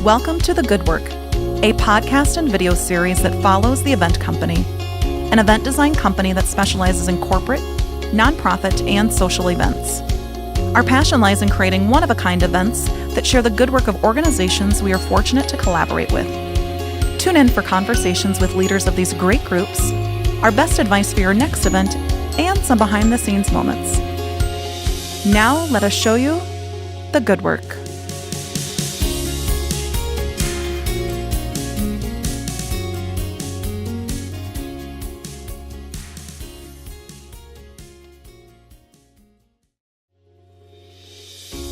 Welcome to The Good Work, a podcast and video series that follows The Event Company, an event design company that specializes in corporate, nonprofit, and social events. Our passion lies in creating one-of-a-kind events that share the good work of organizations we are fortunate to collaborate with. Tune in for conversations with leaders of these great groups, our best advice for your next event, and some behind-the-scenes moments. Now, let us show you the good work.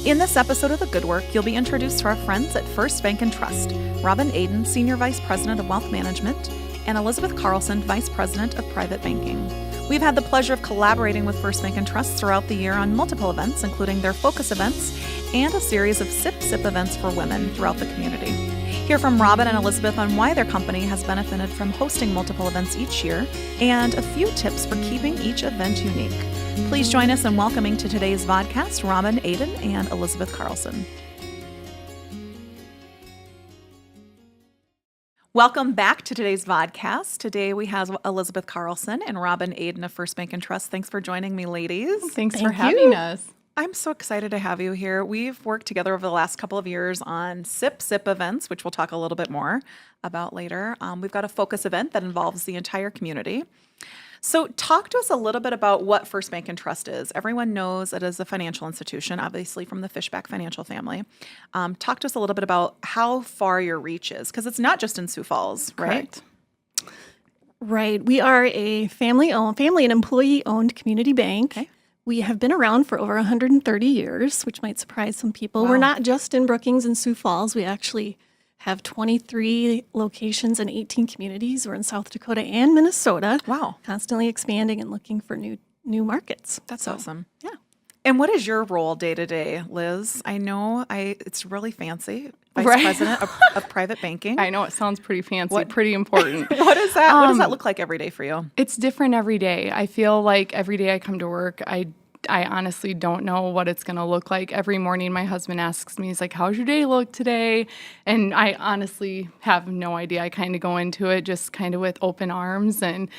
In this episode of The Good Work, you'll be introduced to our friends at First Bank & Trust, Robin Aden, Senior Vice President of Wealth Management, and Elizabeth Carlson, Vice President of Private Banking. We've had the pleasure of collaborating with First Bank & Trust throughout the year on multiple events, including their focus events and a series of sip-sip events for women throughout the community. Hear from Robin and Elizabeth on why their company has benefited from hosting multiple events each year, and a few tips for keeping each event unique. Please join us in welcoming to today's vodcast Robin Aden and Elizabeth Carlson. Welcome back to today's vodcast. Today we have Elizabeth Carlson and Robin Aden of First Bank & Trust. Thanks for joining me, ladies. Thanks for having us. I'm so excited to have you here. We've worked together over the last couple of years on sip-sip events, which we'll talk a little bit more about later. We've got a focus event that involves the entire community. So talk to us a little bit about what First Bank & Trust is. Everyone knows it is a financial institution, obviously from the Fishback financial family. Talk to us a little bit about how far your reach is, because it's not just in Sioux Falls, right? Correct. Right. We are a family and employee-owned community bank. Okay. We have been around for over 130 years, which might surprise some people. Wow. We're not just in Brookings and Sioux Falls. We actually have 23 locations in 18 communities. We're in South Dakota and Minnesota. Wow. Constantly expanding and looking for new markets. That's awesome. Yeah. And what is your role day to day, Liz? I know it's really fancy. Vice Right. President of Private Banking. I know it sounds pretty fancy, pretty important. What does that look like every day for you? It's different every day. I feel like every day I come to work, I honestly don't know what it's going to look like. Every morning my husband asks me, he's like, how's your day look today? And I honestly have no idea. I kind of go into it just kind of with open arms. And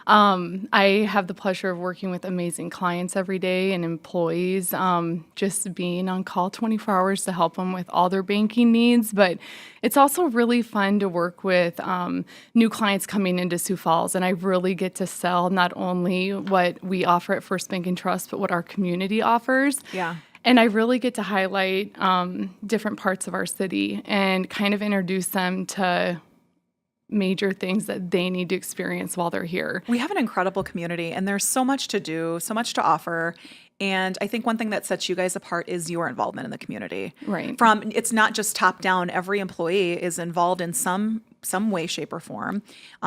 I have the pleasure of working with amazing clients every day and employees, just being on call 24 hours to help them with all their banking needs. But it's also really fun to work with new clients coming into Sioux Falls. And I really get to sell not only what we offer at First Bank & Trust, but what our community offers. Yeah. And I really get to highlight different parts of our city and kind of introduce them to major things that they need to experience while they're here. We have an incredible community, and there's so much to do, so much to offer. And I think one thing that sets you guys apart is your involvement in the community. Right. It's not just top down. Every employee is involved in some way, shape, or form,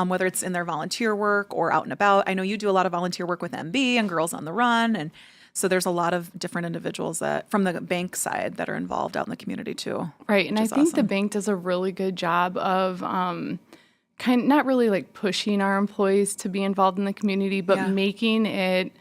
whether it's in their volunteer work or out and about. I know you do a lot of volunteer work with MB and Girls on the Run, and so there's a lot of different individuals that from the bank side that are involved out in the community too. Right, and I think awesome. the bank does a really good job of not really like pushing our employees to be involved in the community, but making it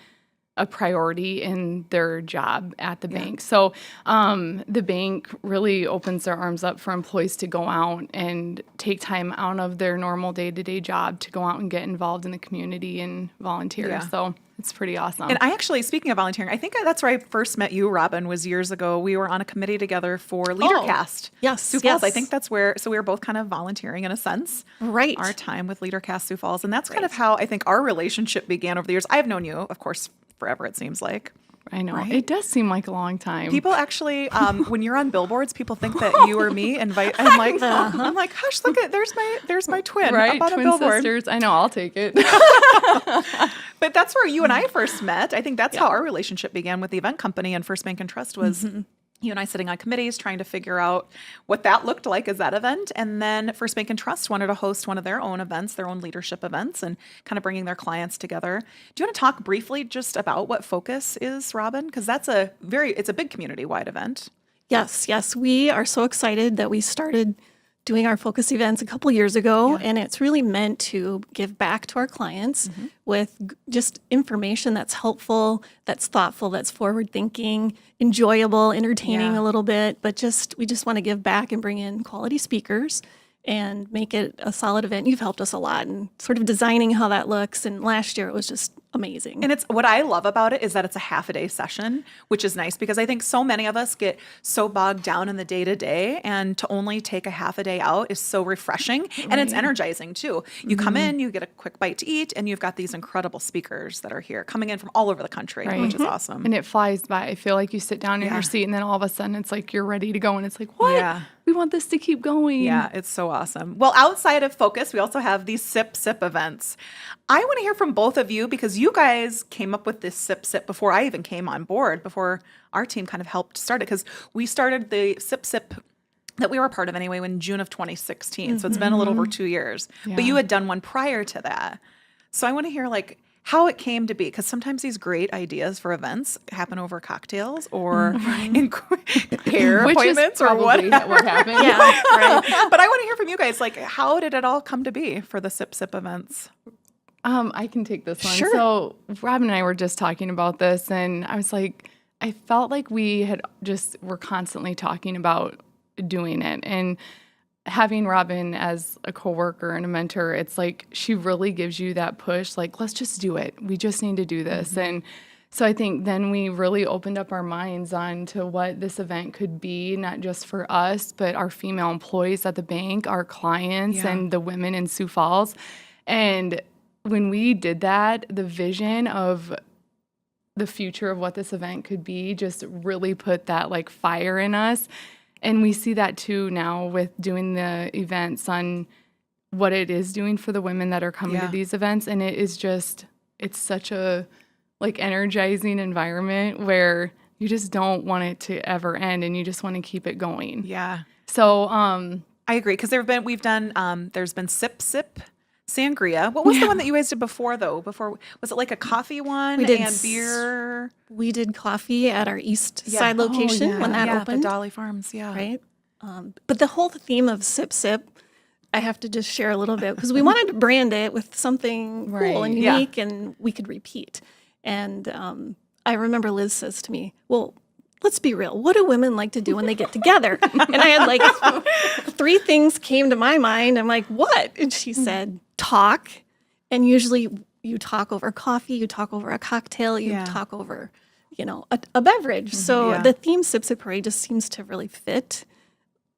a priority in their job at the bank. So the bank really opens their arms up for employees to go out and take time out of their normal day-to-day job to go out and get involved in the community and volunteer. Yeah. So it's pretty awesome. And I actually, speaking of volunteering, I think that's where I first met you, Robin, was years ago. We were on a committee together for LeaderCast. Yes, Sioux Falls. yes. I think that's where, so we were both kind of volunteering in a sense. Right. Our time with LeaderCast Sioux Falls. And that's kind of how I think our relationship began over the years. I've known you, of course, forever, it seems like. I know. Right? It does seem like a long time. People actually, when you're on billboards, people think that you or me invite. I'm like, hush, look at there's my twin right? up on Twin a billboard. sisters. I know. I'll take it. But that's where you and I first met. I think that's how our relationship began with the event company and First Bank & Trust was you and I sitting on committees trying to figure out what that looked like as that event. And then First Bank & Trust wanted to host one of their own events, their own leadership events, and kind of bringing their clients together. Do you want to talk briefly just about what Focus is, Robin? Because it's a big community-wide event. Yes. We are so excited that we started doing our focus events a couple years ago, and it's really meant to give back to our clients with just information that's helpful, that's thoughtful, that's forward-thinking, enjoyable, entertaining a little bit, but we just want to give back and bring in quality speakers and make it a solid event. You've helped us a lot in sort of designing how that looks, and last year it was just amazing. And it's what I love about it is that it's a half a day session, which is nice because I think so many of us get so bogged down in the day to day, and to only take a half a day out is so refreshing and it's energizing too. You come in, you get a quick bite to eat, and you've got these incredible speakers that are here coming in from all over the country, which is awesome. And it flies by. I feel like you sit down in your seat and then all of a sudden it's like you're ready to go, and it's like, what? Yeah. We want this to keep going. Yeah, it's so awesome. Well, outside of Focus, we also have these Sip Sip events. I want to hear from both of you because you guys came up with this Sip Sip before I even came on board, before our team kind of helped start it, because we started the Sip Sip that we were a part of anyway in June of 2016. So it's been a little over 2 years. Yeah. But you had done one prior to that. So I want to hear how it came to be, because sometimes these great ideas for events happen over cocktails or in hair appointments or what happened. But I want to hear from you guys. How did it all come to be for the Sip Sip events? I can take this one. Sure. So Rob and I were just talking about this, and I was like, I felt like we were constantly talking about doing it, and having Robin as a coworker and a mentor, it's like she really gives you that push, let's just do it. We just need to do this. And so I think then we really opened up our minds on to what this event could be, not just for us, but our female employees at the bank, our clients, and the women in Sioux Falls. And when we did that, the vision of the future of what this event could be just really put that fire in us. And we see that too now with doing the events on what it is doing for the women that are coming to these events. And it is it's such a energizing environment where you just don't want it to ever end and you just want to keep it going. Yeah. So I agree, because there's been Sip Sip Sangria. What was the one that you guys did before, though? Was it a coffee one and beer? We did coffee at our east side location when that opened. The Dolly Farms, right. But the whole theme of Sip Sip, I have to just share a little bit because we wanted to brand it with something cool and unique, and we could repeat. And I remember Liz says to me, "Well, let's be real. What do women like to do when they get together?" And I had 3 things came to my mind. I'm like, "What?" And she said, "Talk." And usually you talk over coffee, you talk over a cocktail, you talk over, a beverage. So the theme Sip Sip Parade just seems to really fit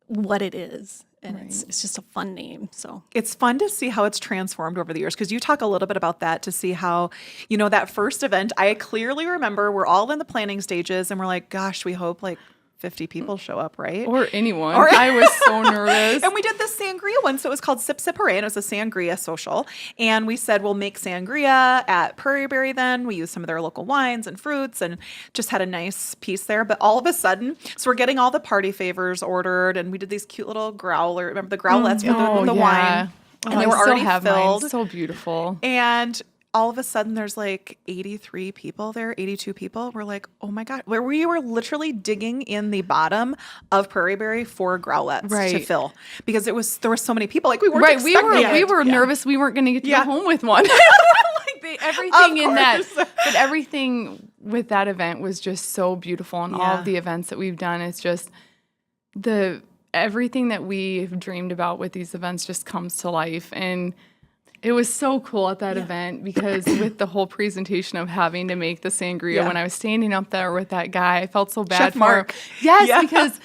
what it is. And it's just a fun name. So it's fun to see how it's transformed over the years, because you talk a little bit about that, to see how, that first event, I clearly remember we're all in the planning stages and we're like, gosh, we hope 50 people show up, right? Or anyone. I was so nervous. And we did this sangria one. So it was called Sip Sip Hooray, and it was a sangria social. And we said, we'll make sangria at Prairie Berry then. We used some of their local wines and fruits and just had a nice piece there. But all of a sudden, so we're getting all the party favors ordered, and we did these cute little growler. Remember the growlets with the wine? And they were already filled. Mine. So beautiful. And all of a sudden there's 83 people there, 82 people. We're like, oh my God. Where we were literally digging in the bottom of Prairie Berry for growlets to fill, because there were so many people. We weren't expecting it. We were nervous we weren't going to get to go home with one. But everything with that event was just so beautiful, and all of the events that we've done, it's just everything that we've dreamed about with these events just comes to life. And it was so cool at that event, because with the whole presentation of having to make the sangria, when I was standing up there with that guy, I felt so bad Chef for Mark. him. Yes, because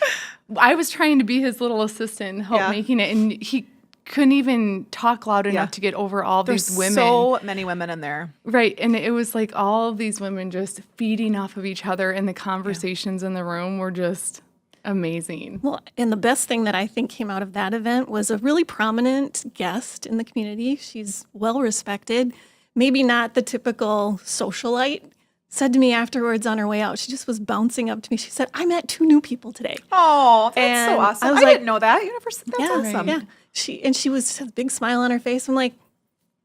I was trying to be his little assistant and help making it, and he couldn't even talk loud enough to get over all these women. So many women in there. Right, and it was all of these women just feeding off of each other, and the conversations in the room were just amazing. Well, and the best thing that I think came out of that event was a really prominent guest in the community. She's well respected, maybe not the typical socialite, said to me afterwards on her way out, she just was bouncing up to me. She said, "I met 2 new people today." Oh, that's so awesome. I didn't know that. You never said that's awesome. Yeah. She was just a big smile on her face. I'm like,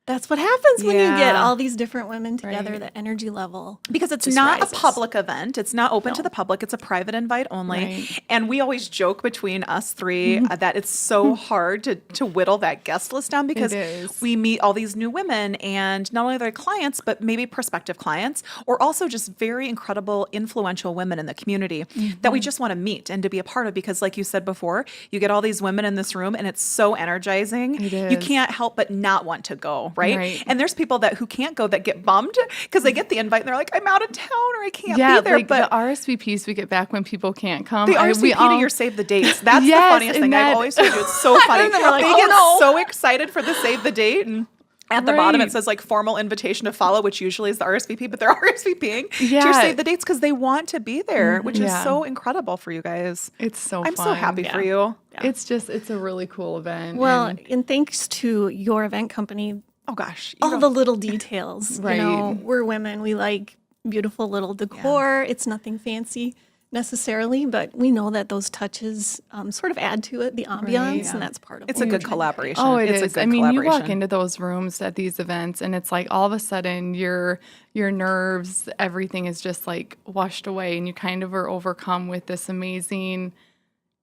That's what happens when you get Yeah. all these different women together, Right. the energy level. Because it's just not rises. a public event. It's not open to the public. It's a private invite only. Right. And we always joke between us three that it's so hard to whittle that guest list down because It is. we meet all these new women and not only their clients, but maybe prospective clients or also just very incredible, influential women in the community that we just want to meet and to be a part of because like you said before, you get all these women in this room and it's so energizing. It You is. can't help but not want to go, right? Right. And there's people who can't go that get bummed because they get the invite and they're like, I'm out of town or I can't Yeah, be there. like But the RSVPs we get back when people can't come. the RSVP to your save the dates. That's Yes, the funniest and thing. I've that- always told you. It's so funny. And then we're like, they "Oh, get no." so excited for the save the date and at the bottom, it Right. says like formal invitation to follow, which usually is the RSVP, but they're RSVPing to your Yeah. save the dates because they want to be there, which is Yeah. so incredible for you guys. It's so I'm fun. so happy for you. It's a really cool event. Well, and- and thanks to your event company, Oh gosh. all the little details. Right. You know, we're women. We like beautiful little decor. It's nothing fancy necessarily, but we know that those touches sort of add to it, the ambiance, and that's part of It's what a we're good trying to collaboration. Oh, it it's is. A good I mean, you walk collaboration. into those rooms at these events, and it's like all of a sudden your nerves, everything is just like washed away, and you kind of are overcome with this amazing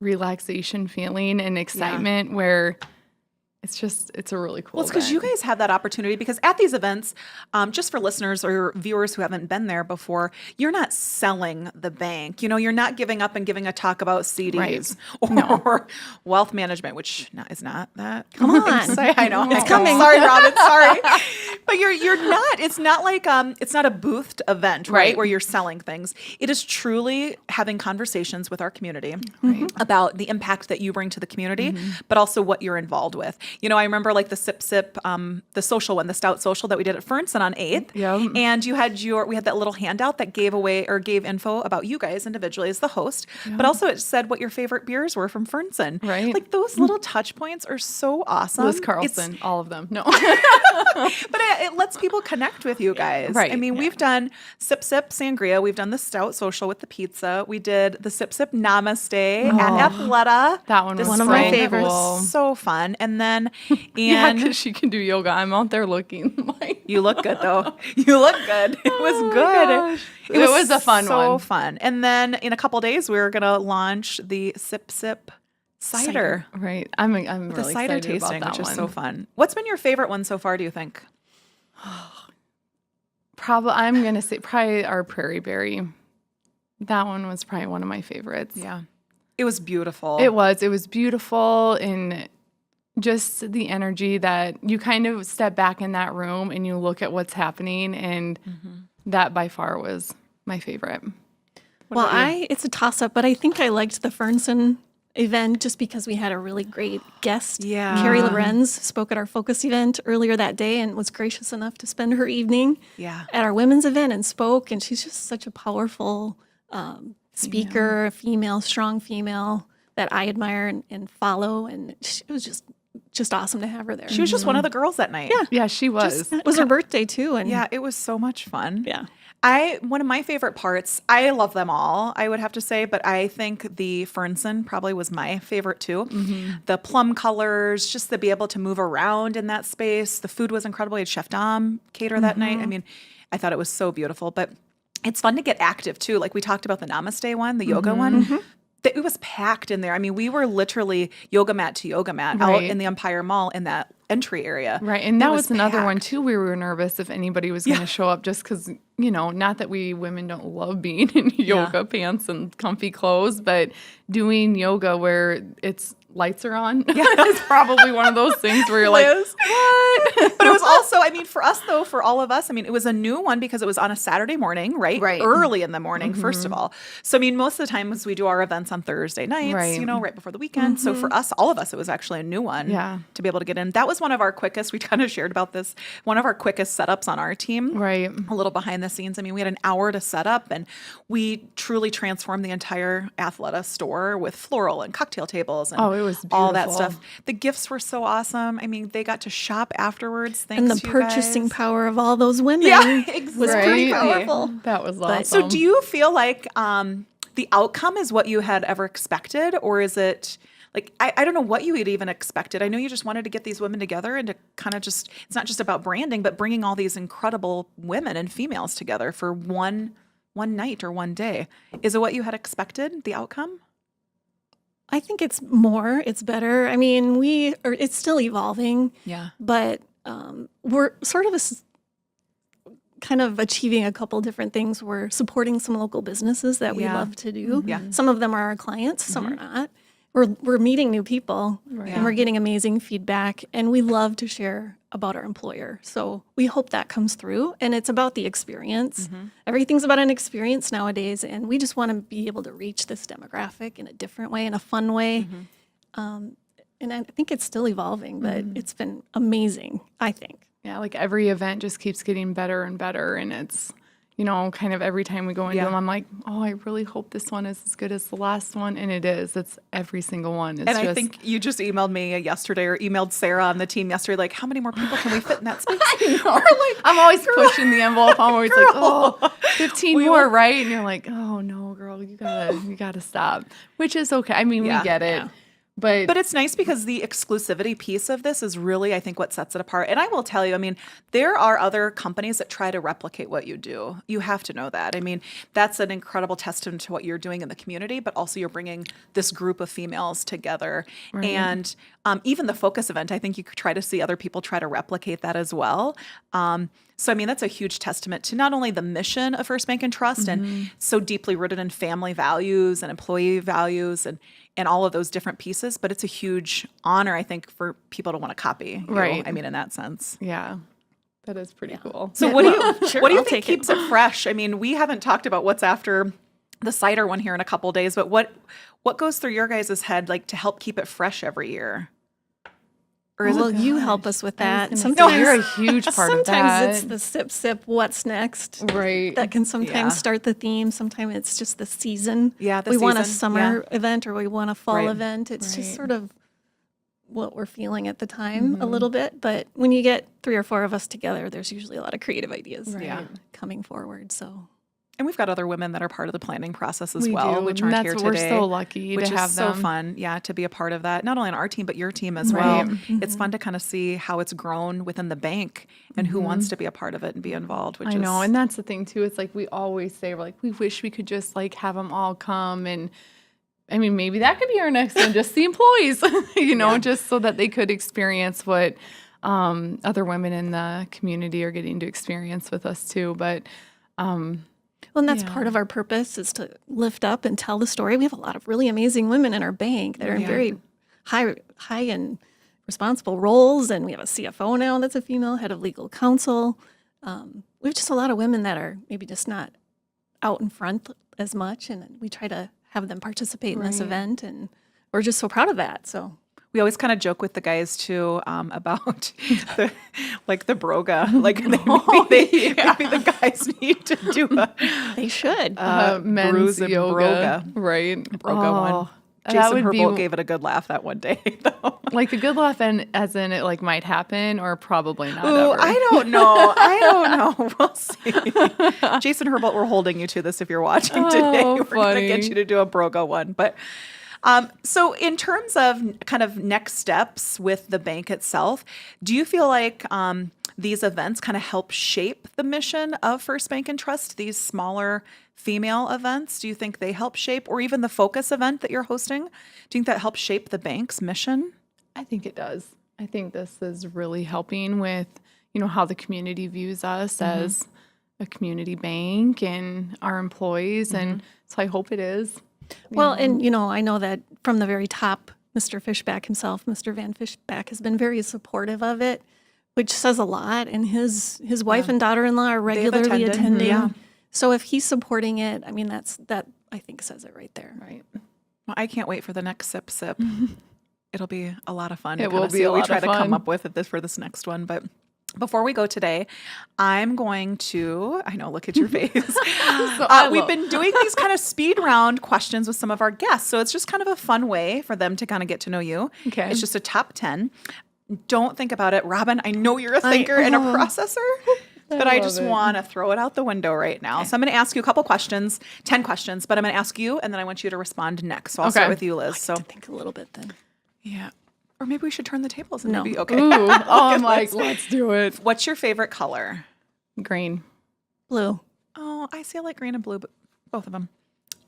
relaxation feeling and excitement where it's a really cool. Well, it's because you guys have that opportunity because at these events, just for listeners or viewers who haven't been there before, you're not selling the bank. You know, you're not giving up and giving a talk about CDs or wealth management, which is not that. Come on. I know. It's coming. Sorry, Robin. Sorry. But you're not. It's not like it's not a boothed event, right? Right. Where you're selling things. It is truly having conversations with our community about the impact that you bring to the community, but also what you're involved with. You know, I remember like the Sip Sip, the social one, the Stout Social that we did at Fernson on 8th. Yep. And we had that little handout that gave info about you guys individually as the host, but also it said what your favorite beers were from Fernson. Right. Like those little touch points are so awesome. Liz Carlson, all of them. No. But it lets people connect with you guys. Right, I mean, we've done Sip Sip Sangria. We've done the Stout Social with the pizza. We did the Sip Sip Namaste at Athleta. That one this was one of my spring. favorites. It was so fun. And then, Yeah, and because she can do yoga. I'm out there looking like. you look good though. You look good. It was good. gosh. It was a fun so one. fun. And then in a couple days, we were going to launch the Sip Sip cider. Right. I'm The really cider excited tasting, about which that is one. so fun. What's been your favorite one so far, do you think? Probably, I'm gonna say probably our Prairie Berry. That one was probably one of my favorites. Yeah. It was beautiful. It was beautiful, and just the energy that you kind of step back in that room and you look at what's happening, and that by far was my favorite. Well, it's a toss up, but I think I liked the Fernson event just because we had a really great guest. Yeah. Carrie Lorenz spoke at our focus event earlier that day and was gracious enough to spend her evening Yeah. at our women's event and spoke. And she's just such a powerful speaker, a female, strong female that I admire and follow. And it was just awesome to have her there. She was just one of the girls that night. Yeah, she was. It was her birthday too. And Yeah, it was so much fun. yeah. One of my favorite parts, I love them all, I would have to say, but I think the Fernson probably was my favorite too. The plum colors, just to be able to move around in that space. The food was incredible. We had Chef Dom cater that night. I mean, I thought it was so beautiful, but it's fun to get active too. Like we talked about the Namaste one, the yoga one. It was packed in there. I mean, we were literally yoga mat to yoga mat out Right. in the Empire Mall in that entry area. Right. And It that was another one packed. too. We were nervous if anybody was going to show up just because, not that we women don't love being in yoga pants and comfy clothes, but doing yoga where it's lights are on is probably one of those things where you're like, Liz. what? But it was also, I mean, for us though, for all of us, I mean, it was a new one because it was on a Saturday morning, right? Right. Early in the morning, first of all. So, I mean, most of the times we do our events on Thursday nights, Right. right before the weekend. So for us, all of us, it was actually a new one Yeah. to be able to get in. That was one of our quickest, we kind of shared about this, one of our quickest setups on our team. Right. A little behind the scenes. I mean, we had an hour to set up and we truly transformed the entire Athleta store with floral and cocktail tables and Oh, it was all that beautiful. stuff. The gifts were so awesome. I mean, they got to shop afterwards. Thanks And the to you purchasing guys. power of all those women Yeah, was pretty exactly. powerful. That was awesome. So do you feel like the outcome is what you had ever expected, or is it like, I don't know what you had even expected. I know you just wanted to get these women together and to kind of just, it's not just about branding, but bringing all these incredible women and females together for one night or one day. Is it what you had expected, the outcome? I think it's better. I mean, it's still evolving. Yeah. But we're sort of kind of achieving a couple different things. We're supporting some local businesses that we love to do. Yeah. Some of them are our clients, some are not. We're meeting new people and we're getting amazing feedback, and we love to share about our employer. So we hope that comes through, and it's about the experience. Everything's about an experience nowadays, and we just want to be able to reach this demographic in a different way, in a fun way. And I think it's still evolving, but it's been amazing, I think. Yeah, like every event just keeps getting better and better, and it's, you know, kind of every time we go into them, I'm like, oh, I really hope this one is as good as the last one. And it is. It's every single one. It's I think you just emailed me yesterday, or emailed Sarah on the team yesterday, like, how many more people can we fit in that space? I'm always pushing the envelope. I'm always like, oh, 15 more, right? And you're like, oh, no, girl, you gotta stop. Which is okay. I mean, we get it. Yeah. But it's nice because the exclusivity piece of this is really, I think, what sets it apart. And I will tell you, I mean, there are other companies that try to replicate what you do. You have to know that. I mean, that's an incredible testament to what you're doing in the community, but also you're bringing this group of females together. Right. And even the focus event, I think you could try to see other people try to replicate that as well. So, I mean, that's a huge testament to not only the mission of First Bank and Trust and so deeply rooted in family values and employee values and all of those different pieces, but it's a huge honor, I think, for people to want to copy you. Right. I mean, in that sense. Yeah. That is pretty cool. So what do you think keeps it fresh? I mean, we haven't talked about what's after the cider one here in a couple of days, but what goes through your guys' head, like, to help keep it fresh every year? Or you help us with that. Sometimes you're a huge part of that. Sometimes it's the sip, what's next? Right. That can sometimes start the theme. Sometimes it's just the season. Yeah, we want a summer event or we want a fall event. It's just sort of what we're feeling at the time a little bit. But when you get 3 or 4 of us together, there's usually a lot of creative ideas coming forward. So. And we've got other women that are part of the planning process as well, which aren't here today. We're so lucky to have them. Which is so fun, to be a part of that. Not only on our team, but your team as well. It's fun to kind of see how it's grown within the bank and who wants to be a part of it and be involved. I know, and that's the thing too. It's like we always say, we're like, we wish we could just like have them all come, and I mean, maybe that could be our next one, just the employees, just so that they could experience what other women in the community are getting to experience with us too. But well, and that's part of our purpose, is to lift up and tell the story. We have a lot of really amazing women in our bank that are in very high and responsible roles, and we have a CFO now that's a female, head of legal counsel. We have just a lot of women that are maybe just not out in front as much, and we try to have them participate in this event, and we're just so proud of that. So. We always kind of joke with the guys too about the broga. Like maybe the guys need to do they should men's bruise and yoga, broga, right? Broga one. Jason Herbold gave it a good laugh that one day, though. Like a good laugh, and as in it like might happen, or probably not. Ooh, ever. I don't know. We'll see. Jason Herbold, we're holding you to this if you're watching today. We're going to get you to do a broga one, but. So in terms of kind of next steps with the bank itself, do you feel like these events kind of help shape the mission of First Bank and Trust, these smaller female events? Do you think they help shape, or even the focus event that you're hosting? Do you think that helps shape the bank's mission? I think it does. I think this is really helping with, how the community views us as a community bank and our employees. And so I hope it is. Well, and, I know that from the very top, Mr. Fishback himself, Mr. Van Fishback, has been very supportive of it, which says a lot. And his wife and daughter-in-law are regularly attending. Yeah. So if he's supporting it, I mean, that I think says it right there. Right. Well, I can't wait for the next sip. It'll be a lot of fun. It will be a lot of fun. We try to come up with for this next one, but. Before we go today, I'm going to, I know, look at your face. We've been doing these kind of speed round questions with some of our guests. So it's just kind of a fun way for them to kind of get to know you. Okay. It's just a top 10. Don't think about it. Robin, I know you're a thinker and a processor, but I just want to throw it out the window right now. Okay. So I'm going to ask you a couple questions, 10 questions, but I'm going to ask you, and then I want you to respond next. So I'll start with you, Liz. I have to think a little bit then. Yeah. Or maybe we should turn the tables and No. maybe, okay. Ooh, I'm like, let's do it. What's your favorite color? Green. Blue. Oh, I see. I like green and blue, but both of them.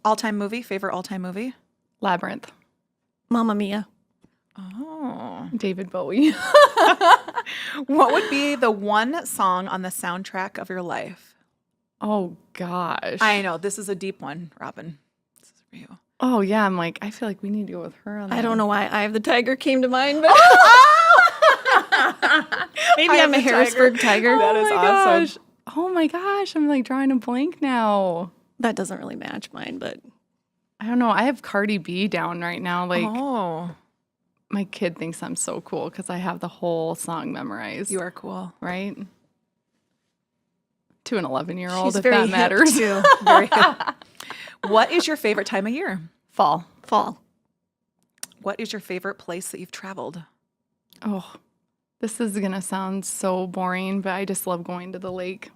All-time movie? Favorite all-time movie? Labyrinth. Mamma Mia. Oh. David Bowie. What would be the one song on the soundtrack of your life? Oh, gosh. I know. This is a deep one, Robin. This is for you. Oh, yeah. I'm like, I feel like we need to go with her on that. I don't know why Eye of the Tiger came to mind, but maybe Eye of I'm a the Harrisburg Tiger. That is Oh, my awesome. gosh. Oh, my gosh. I'm like drawing a blank now. That doesn't really match mine, but I don't know. I have Cardi B down right now. Like, Oh, my kid thinks I'm so cool because I have the whole song memorized. you are cool. Right? To an 11-year-old, she's if very that hip, matters. too. Very good. What is your favorite time of year? Fall. Fall. What is your favorite place that you've traveled? Oh, this is going to sound so boring, but I just love going to the lake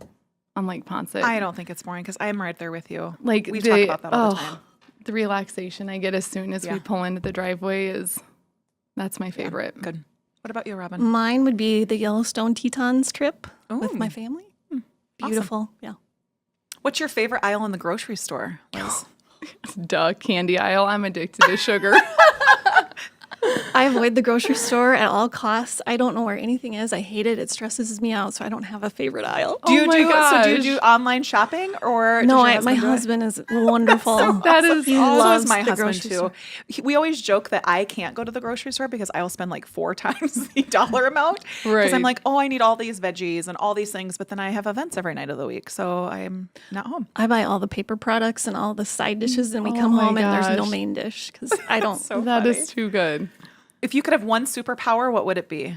on Lake Ponce. I don't think it's boring because I'm right there with you. Like We talk about that all the time. The relaxation I get as soon as Yeah. we pull into the driveway that's my favorite. Good. What about you, Robin? Mine would be the Yellowstone Tetons trip with Ooh. my family. Awesome. Beautiful. Yeah. What's your favorite aisle in the grocery store, Liz? Duh, candy aisle. I'm addicted to sugar. I avoid the grocery store at all costs. I don't know where anything is. I hate it. It stresses me out, so I don't have a favorite aisle. Do you my do gosh. online shopping or No, does your my do it? husband is wonderful. That is He awesome. So loves is my the husband grocery too. store. We always joke that I can't go to the grocery store because I will spend like 4 times the dollar amount. Because I'm Right. like, oh, I need all these veggies and all these things, but then I have events every night of the week, so I'm not home. I buy all the paper products and all the side dishes, and we Oh come my home and there's no gosh. main dish because I don't. So That funny. is too good. If you could have one superpower, what would it be?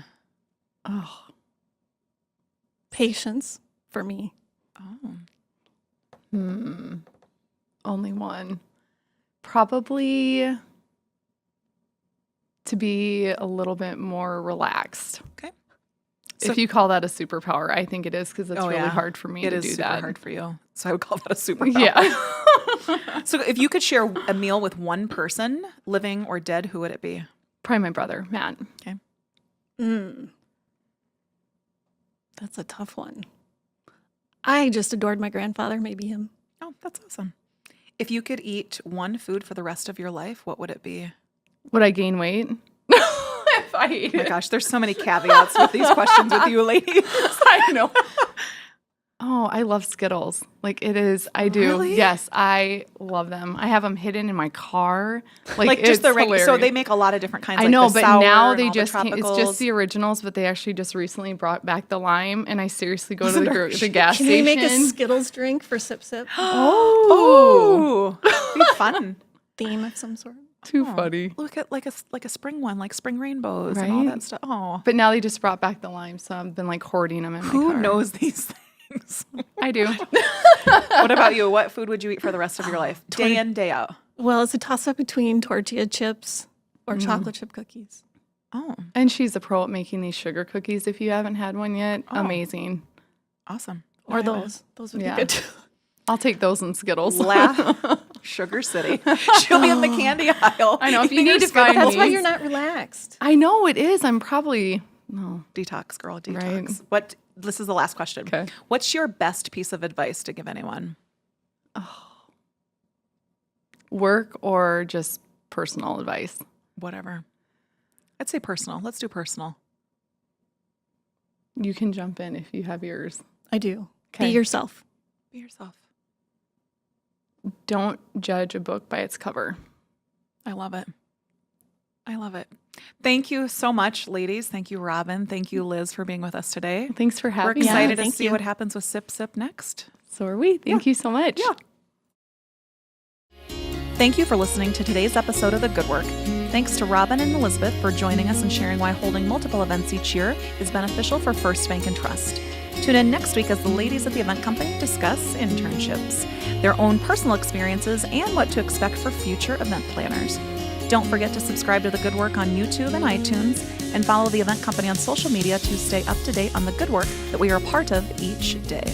Oh, Patience for me. Oh. only one. Probably to be a little bit more relaxed. Okay. So- If you call that a superpower, I think it is because it's Oh, really yeah. hard for me It to is do super that. hard for you. So I would call that a superpower. Yeah. So if you could share a meal with one person, living or dead, who would it be? Probably my brother, Matt. That's a tough one. I just adored my grandfather, maybe him. Oh, that's awesome. If you could eat one food for the rest of your life, what would it be? Would I gain weight? If I ate Oh my it. gosh, there's so many caveats with these questions with you, ladies. I know. Oh, I love Skittles. Like it is. I do. Really? Yes, I love them. I have them hidden in my car. Like just it's the regular. So hilarious. they make a lot of different kinds. I like know, the but sour now and they all the just can't, it's tropicals. just the originals. But they actually just recently brought back the lime, and I seriously go to Isn't the, there- the gas Can station. we make a Skittles drink for Sip Sip Oh, be fun. theme of some sort? Too funny. Look at like a spring one, like spring rainbows and all Right? that stuff. Oh, But now they just brought back the lime, so I've been like hoarding them in my who car. knows these things? I do. What about you? What food would you eat for the rest of your life, day in, day out? Well, it's a toss up between tortilla chips or chocolate chip cookies. Oh, And she's a pro at making these sugar cookies. If you haven't had one yet, amazing. awesome. Or those. Those would Yeah. be good too. I'll take those and Skittles. Laugh, Sugar City. She'll be in the candy aisle. I know, if you eating need her to Skittles. find That's why me. you're not relaxed. I know it is. I'm probably no. Detox, girl, detox. Right. What? This is the last question. Okay. What's your best piece of advice to give anyone? Work or just personal advice. Whatever. I'd say personal. Let's do personal. You can jump in if you have yours. I do. Okay. Be yourself. Be yourself. Don't judge a book by its cover. I love it. I love it. Thank you so much, ladies. Thank you, Robin. Thank you, Liz, for being with us today. Thanks for We're having me. excited to thank see you. what happens with Sip Sip next. So are we. Thank you so much. Yeah. Thank you for listening to today's episode of The Good Work. Thanks to Robin and Elizabeth for joining us and sharing why holding multiple events each year is beneficial for First Bank and Trust. Tune in next week as the ladies at the event company discuss internships, their own personal experiences, and what to expect for future event planners. Don't forget to subscribe to The Good Work on YouTube and iTunes, and follow the event company on social media to stay up to date on the good work that we are a part of each day.